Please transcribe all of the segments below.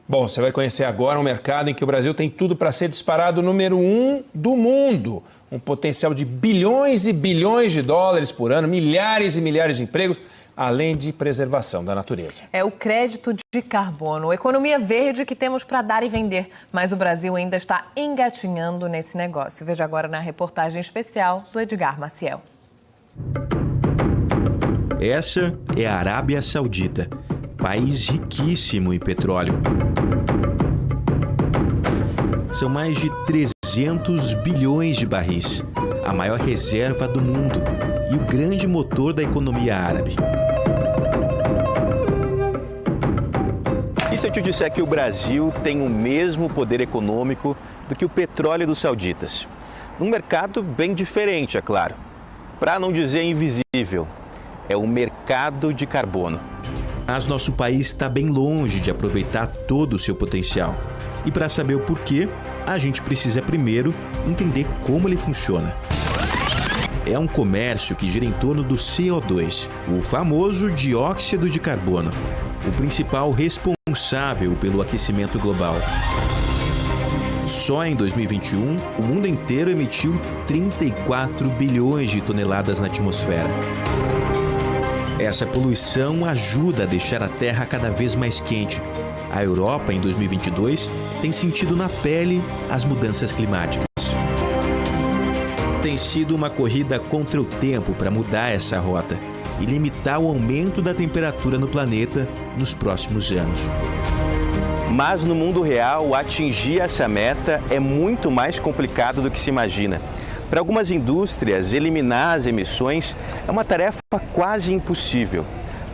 Bom, você vai conhecer agora um mercado em que o Brasil tem tudo para ser disparado número 1 do mundo. Um potencial de bilhões e bilhões de dólares por ano, milhares e milhares de empregos, além de preservação da natureza. É o crédito de carbono, economia verde que temos para dar e vender. Mas o Brasil ainda está engatinhando nesse negócio. Veja agora na reportagem especial do Edgar Maciel. Essa é a Arábia Saudita, país riquíssimo em petróleo. São mais de 300 bilhões de barris, a maior reserva do mundo e o grande motor da economia árabe. E se eu te disser que o Brasil tem o mesmo poder econômico do que o petróleo dos sauditas? Num mercado bem diferente, é claro. Para não dizer invisível, é o mercado de carbono. Mas nosso país está bem longe de aproveitar todo o seu potencial. E para saber o porquê, a gente precisa primeiro entender como ele funciona. É um comércio que gira em torno do CO2, o famoso dióxido de carbono, o principal responsável pelo aquecimento global. Só em 2021, o mundo inteiro emitiu 34 bilhões de toneladas na atmosfera. Essa poluição ajuda a deixar a Terra cada vez mais quente. A Europa, em 2022, tem sentido na pele as mudanças climáticas. Tem sido uma corrida contra o tempo para mudar essa rota e limitar o aumento da temperatura no planeta nos próximos anos. Mas no mundo real, atingir essa meta é muito mais complicado do que se imagina. Para algumas indústrias, eliminar as emissões é uma tarefa quase impossível.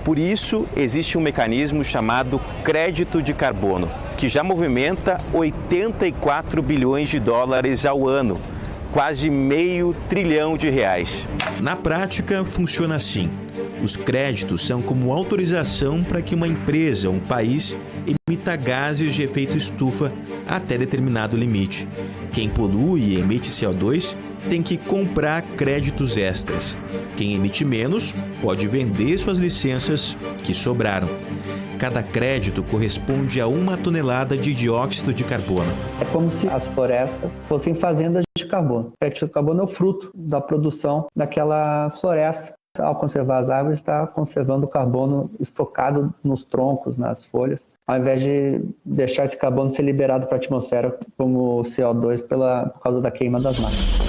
Por isso, existe um mecanismo chamado crédito de carbono, que já movimenta 84 bilhões de dólares ao ano, quase meio trilhão de reais. Na prática, funciona assim. Os créditos são como autorização para que uma empresa ou um país emita gases de efeito estufa até determinado limite. Quem polui e emite CO2 tem que comprar créditos extras. Quem emite menos pode vender suas licenças que sobraram. Cada crédito corresponde a 1 tonelada de dióxido de carbono. É como se as florestas fossem fazendas de carbono. O crédito de carbono é o fruto da produção daquela floresta. Ao conservar as árvores, está conservando o carbono estocado nos troncos, nas folhas, ao invés de deixar esse carbono ser liberado para a atmosfera como CO2 por causa da queima das máquinas.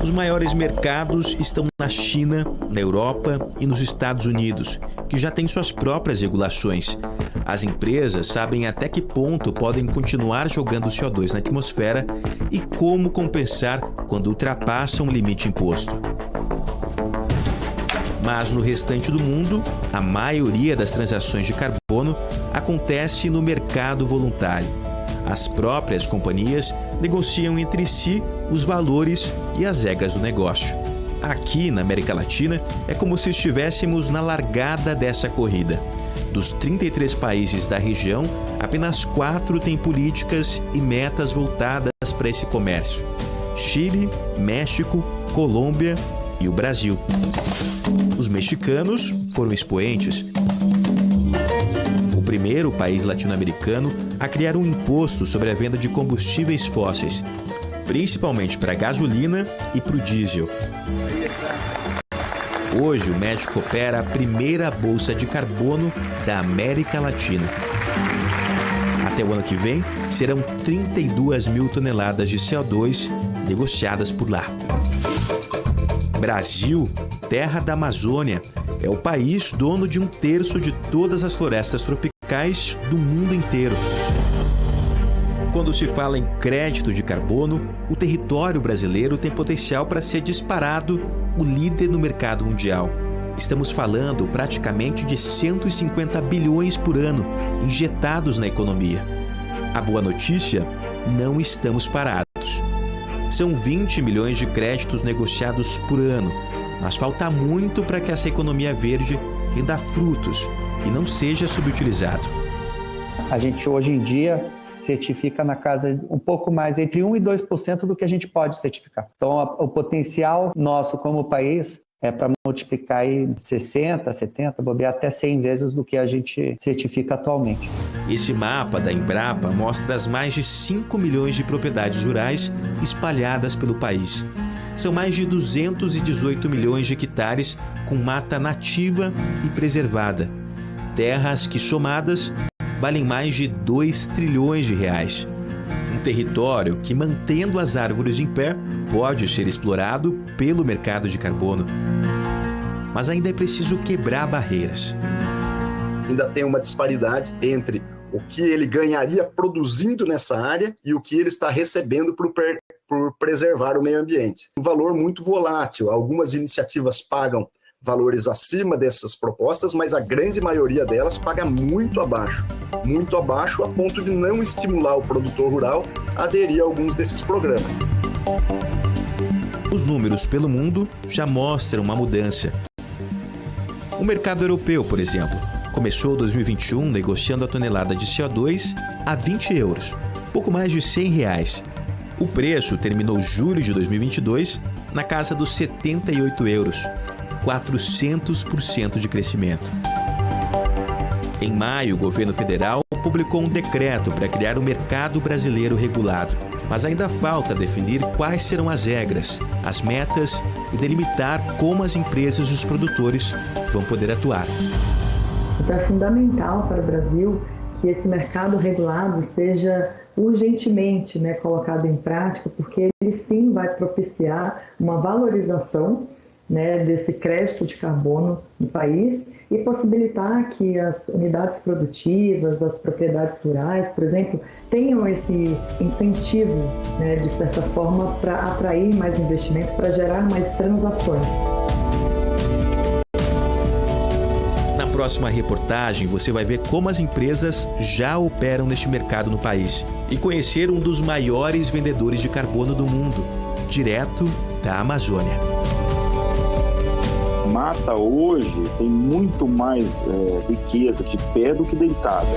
Os maiores mercados estão na China, na Europa e nos Estados Unidos, que já têm suas próprias regulações. As empresas sabem até que ponto podem continuar jogando CO2 na atmosfera e como compensar quando ultrapassam o limite imposto. Mas no restante do mundo, a maioria das transações de carbono acontece no mercado voluntário. As próprias companhias negociam entre si os valores e as regras do negócio. Aqui, na América Latina, é como se estivéssemos na largada dessa corrida. Dos 33 países da região, apenas 4 têm políticas e metas voltadas para esse comércio: Chile, México, Colômbia e o Brasil. Os mexicanos foram expoentes. O primeiro país latino-americano a criar um imposto sobre a venda de combustíveis fósseis, principalmente para a gasolina e para o diesel. Hoje, o México opera a primeira bolsa de carbono da América Latina. Até o ano que vem, serão 32 mil toneladas de CO2 negociadas por lá. Brasil, terra da Amazônia, é o país dono de 1/3 de todas as florestas tropicais do mundo inteiro. Quando se fala em crédito de carbono, o território brasileiro tem potencial para ser disparado o líder no mercado mundial. Estamos falando praticamente de 150 bilhões por ano injetados na economia. A boa notícia? Não estamos parados. São 20 milhões de créditos negociados por ano, mas falta muito para que essa economia verde renda frutos e não seja subutilizado. A gente hoje em dia certifica na casa de um pouco mais, entre 1% e 2% do que a gente pode certificar. Então, o potencial nosso como país é para multiplicar em 60, 70, bobear até 100 vezes do que a gente certifica atualmente. Esse mapa da Embrapa mostra as mais de 5 milhões de propriedades rurais espalhadas pelo país. São mais de 218 milhões de hectares com mata nativa e preservada. Terras que, somadas, valem mais de 2 trilhões de reais. Um território que, mantendo as árvores em pé, pode ser explorado pelo mercado de carbono. Mas ainda é preciso quebrar barreiras. Ainda tem uma disparidade entre o que ele ganharia produzindo nessa área e o que ele está recebendo por preservar o meio ambiente. Um valor muito volátil. Algumas iniciativas pagam valores acima dessas propostas, mas a grande maioria delas paga muito abaixo a ponto de não estimular o produtor rural a aderir a alguns desses programas. Os números pelo mundo já mostram uma mudança. O mercado europeu, por exemplo, começou 2021 negociando a tonelada de CO2 a 20 euros, pouco mais de 100 reais. O preço terminou julho de 2022 na casa dos 78 euros, 400% de crescimento. Em maio, o governo federal publicou um decreto para criar o mercado brasileiro regulado, mas ainda falta definir quais serão as regras, as metas e delimitar como as empresas e os produtores vão poder atuar. Então é fundamental para o Brasil que esse mercado regulado seja urgentemente colocado em prática, porque ele sim vai propiciar uma valorização desse crédito de carbono no país e possibilitar que as unidades produtivas, as propriedades rurais, por exemplo, tenham esse incentivo, de certa forma, para atrair mais investimento, para gerar mais transações. Na próxima reportagem, você vai ver como as empresas já operam neste mercado no país e conhecer um dos maiores vendedores de carbono do mundo, direto da Amazônia. A mata hoje tem muito mais riqueza de pé do que deitada.